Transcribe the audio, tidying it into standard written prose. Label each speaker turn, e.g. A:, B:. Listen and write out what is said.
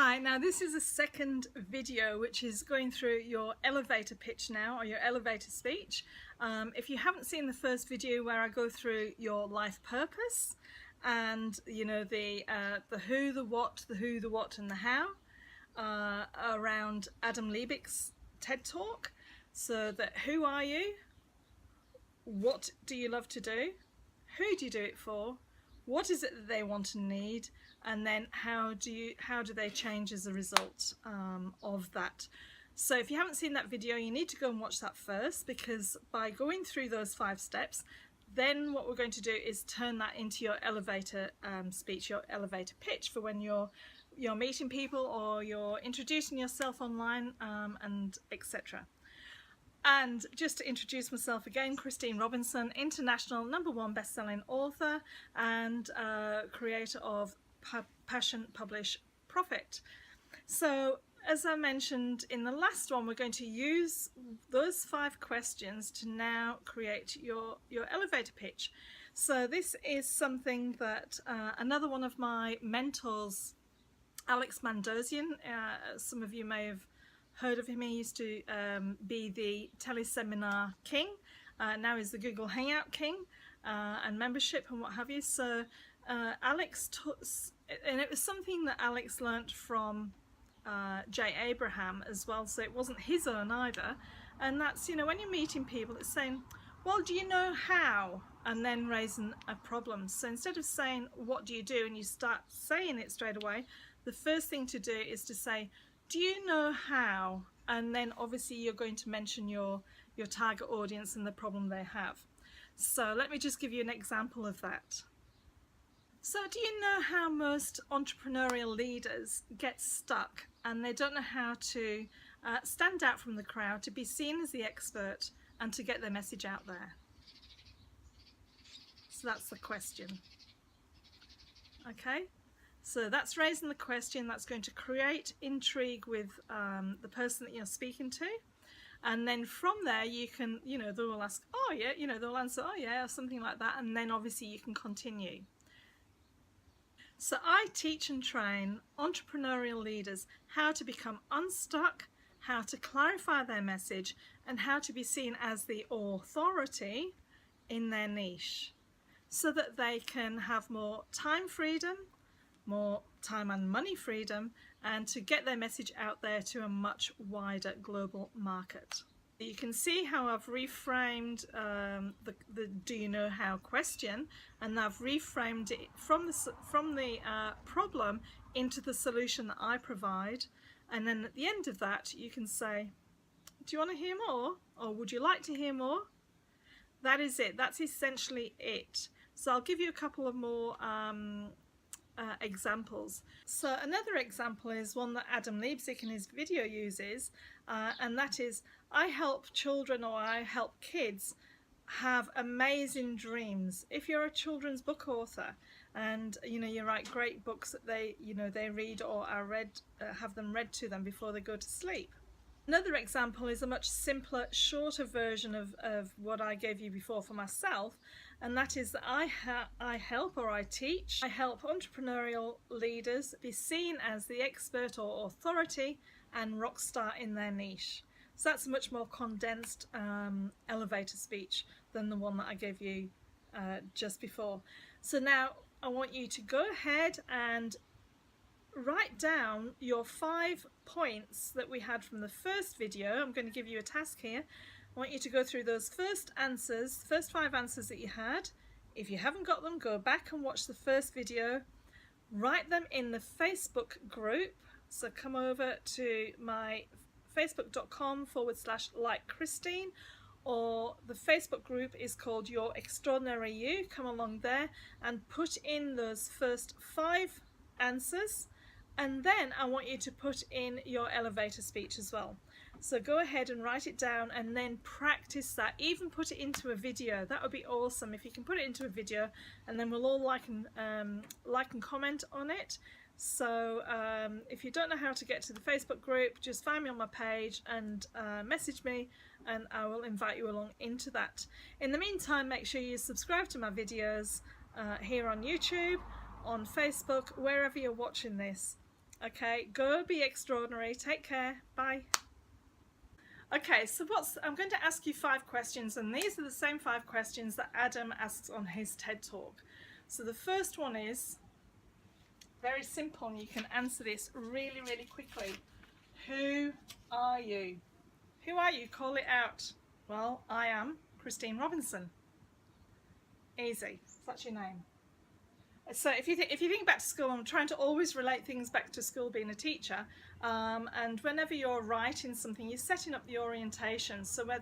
A: Hi, now this is a second video which is going through your elevator pitch now, or your elevator speech. If you haven't seen the first video where I go through your life purpose and the who, the what, and the how around Adam Liebig's TED Talk. So that who are you? What do you love to do? Who do you do it for? What is it that they want and need? And then how do they change as a result of that? So if you haven't seen that video, you need to go and watch that first, because by going through those 5 steps, then what we're going to do is turn that into your elevator speech, your elevator pitch, for when you're meeting people or you're introducing yourself online, and etc. And just to introduce myself again, Christine Robinson, international #1 best-selling author and creator of Passion, Publish, Profit. So as I mentioned in the last one, we're going to use those 5 questions to now create your elevator pitch. So this is something that another one of my mentors, Alex Mandossian, some of you may have heard of him. He used to be the teleseminar king, now he's the Google Hangout king, and membership and what have you. So Alex and it was something that Alex learnt from Jay Abraham as well, so it wasn't his own either. And that's, when you're meeting people, it's saying, well, do you know how? And then raising a problem. So instead of saying, what do you do? And you start saying it straight away, the first thing to do is to say, do you know how? And then obviously you're going to mention your target audience and the problem they have. So let me just give you an example of that. So do you know how most entrepreneurial leaders get stuck and they don't know how to stand out from the crowd, to be seen as the expert and to get their message out there? So that's the question. Okay, so that's raising the question. That's going to create intrigue with the person that you're speaking to. And then from there you can, they'll ask, oh yeah, they'll answer, oh yeah, or something like that. And then obviously you can continue. So I teach and train entrepreneurial leaders how to become unstuck, how to clarify their message, and how to be seen as the authority in their niche, so that they can have more time freedom, more time and money freedom, and to get their message out there to a much wider global market. You can see how I've reframed the do you know how question, and I've reframed it from the problem into the solution that I provide. And then at the end of that you can say, do you want to hear more, or would you like to hear more? That is it. That's essentially it. So I'll give you a couple of more examples. So another example is one that Adam Liebig in his video uses, and that is, I help children, or I help kids have amazing dreams. If you're a children's book author and you write great books that they read or are read, have them read to them before they go to sleep. Another example is a much simpler, shorter version of what I gave you before for myself, and that is that I help entrepreneurial leaders be seen as the expert or authority and rock star in their niche. So that's a much more condensed elevator speech than the one that I gave you just before. So now I want you to go ahead and write down your 5 points that we had from the first video. I'm going to give you a task here. I want you to go through those first 5 answers that you had. If you haven't got them, go back and watch the first video. Write them in the Facebook group. So come over to my facebook.com/like Christine, or the Facebook group is called Your Extraordinary You. Come along there and put in those first 5 answers, and then I want you to put in your elevator speech as well. So go ahead and write it down and then practice that. Even put it into a video. That would be awesome if you can put it into a video, and then we'll all like and comment on it. So if you don't know how to get to the Facebook group, just find me on my page and message me, and I will invite you along into that. In the meantime, make sure you subscribe to my videos here on YouTube, on Facebook, wherever you're watching this. Okay, go be extraordinary. Take care. Bye. Okay, so I'm going to ask you 5 questions, and these are the same 5 questions that Adam asks on his TED Talk. So the first one is very simple, and you can answer this really, really quickly. Who are you? Who are you? Call it out. Well, I am Christine Robinson. Easy. That's your name. So if you think back to school, I'm trying to always relate things back to school being a teacher, and whenever you're writing something, you're setting up the orientation. So whether